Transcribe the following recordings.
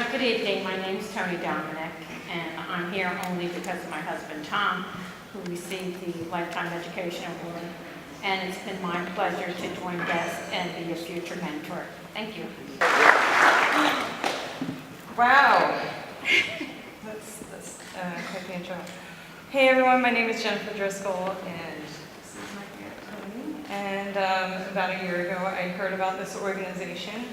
Good evening. My name is Tony Dominic, and I'm here only because of my husband Tom, who received the Lifetime Education Award. And it's been my pleasure to join guests and be a future mentor. Thank you. Wow. That's quite the intro. Hey everyone, my name is Jennifer Driscoll, and this is my Aunt Tony. And about a year ago, I heard about this organization.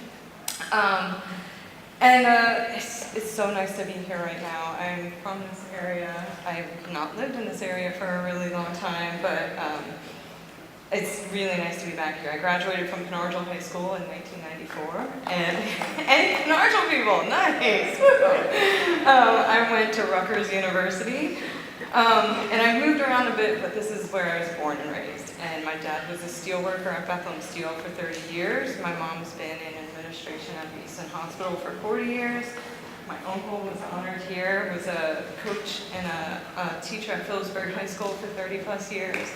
It's so nice to be here right now. I'm from this area. I've not lived in this area for a really long time, but it's really nice to be back here. I graduated from Penargel High School in 1994, and Penargel people, nice! I went to Rutgers University, and I moved around a bit, but this is where I was born and raised. And my dad was a steel worker at Bethlehem Steel for 30 years. My mom's been in administration at the Easton Hospital for 40 years. My uncle was honored here, was a coach and a teacher at Phillipsburg High School for 30 plus years.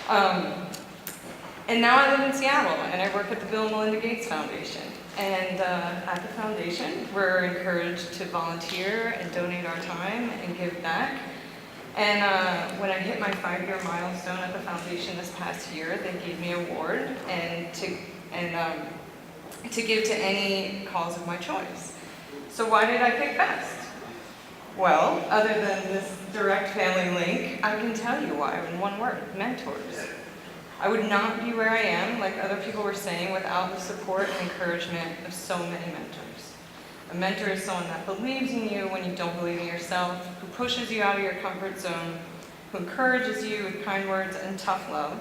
And now I live in Seattle, and I work at the Bill and Melinda Gates Foundation. And at the foundation, we're encouraged to volunteer and donate our time and give back. And when I hit my 5-year milestone at the foundation this past year, they gave me an award to give to any cause of my choice. So why did I pick BEST? Well, other than this direct family link, I can tell you why in one word: mentors. I would not be where I am, like other people were saying, without the support and encouragement of so many mentors. A mentor is someone that believes in you when you don't believe in yourself, who pushes you out of your comfort zone, who encourages you with kind words and tough love.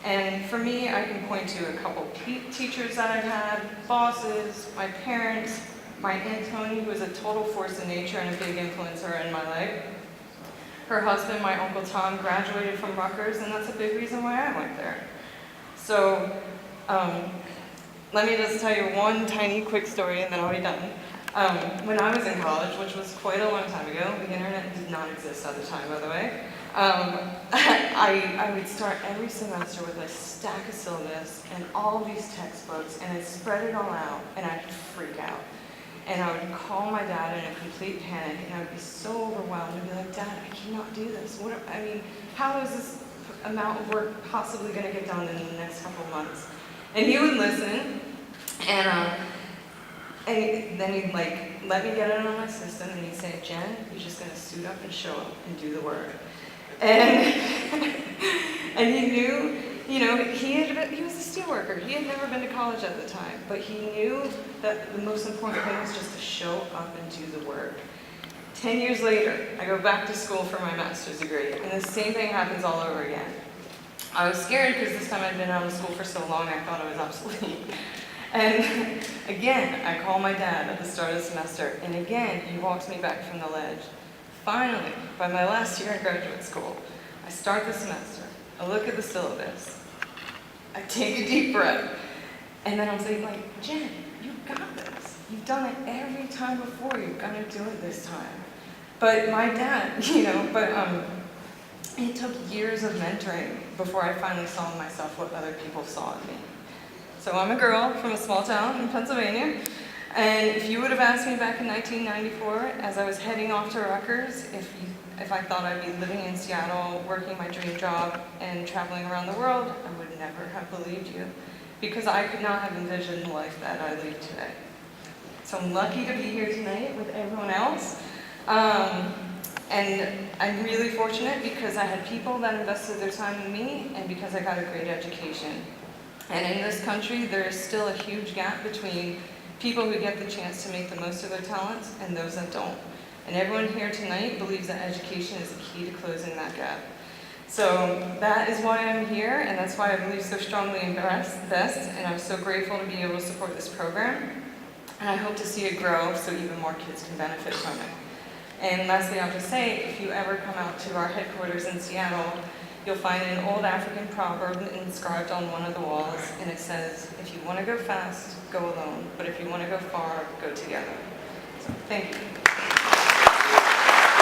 And for me, I can point to a couple teachers that I've had, bosses, my parents, my Aunt Tony, who is a total force of nature and a big influencer in my life. Her husband, my Uncle Tom, graduated from Rutgers, and that's a big reason why I went there. So let me just tell you one tiny quick story and then I'll be done. When I was in college, which was quite a long time ago, the internet did not exist at the time, by the way, I would start every semester with a stack of syllabus and all these textbooks, and I'd spread it all out, and I'd freak out. And I would call my dad in a complete panic, and I would be so overwhelmed and be like, "Dad, I cannot do this. How is this amount of work possibly going to get done in the next couple of months?" And he would listen, and then he'd let me get it on my system, and he'd say, "Jen, you're just going to suit up and show up and do the work." And he knew, he was a steel worker. He had never been to college at the time, but he knew that the most important thing was just to show up and do the work. 10 years later, I go back to school for my master's degree, and the same thing happens all over again. I was scared because this time I'd been out of school for so long, I thought I was obsolete. And again, I call my dad at the start of the semester, and again, he walks me back from the ledge. Finally, by my last year in graduate school, I start the semester, I look at the syllabus, I take a deep breath, and then I'm saying, "Jen, you've got this. You've done it every time before, you're gonna do it this time." But my dad, it took years of mentoring before I finally saw in myself what other people saw in me. So I'm a girl from a small town in Pennsylvania, and if you would have asked me back in 1994, as I was heading off to Rutgers, if I thought I'd be living in Seattle, working my dream job, and traveling around the world, I would never have believed you, because I could not have envisioned the life that I lead today. So I'm lucky to be here tonight with everyone else. And I'm really fortunate because I had people that invested their time in me, and because I got a great education. And in this country, there is still a huge gap between people who get the chance to make the most of their talents and those that don't. And everyone here tonight believes that education is the key to closing that gap. So that is why I'm here, and that's why I believe so strongly in BEST, and I'm so grateful to be able to support this program. And I hope to see it grow so even more kids can benefit from it. And lastly, I'll just say, if you ever come out to our headquarters in Seattle, you'll find an old African proverb inscribed on one of the walls, and it says, "If you want to go fast, go alone, but if you want to go far, go together." So, thank you.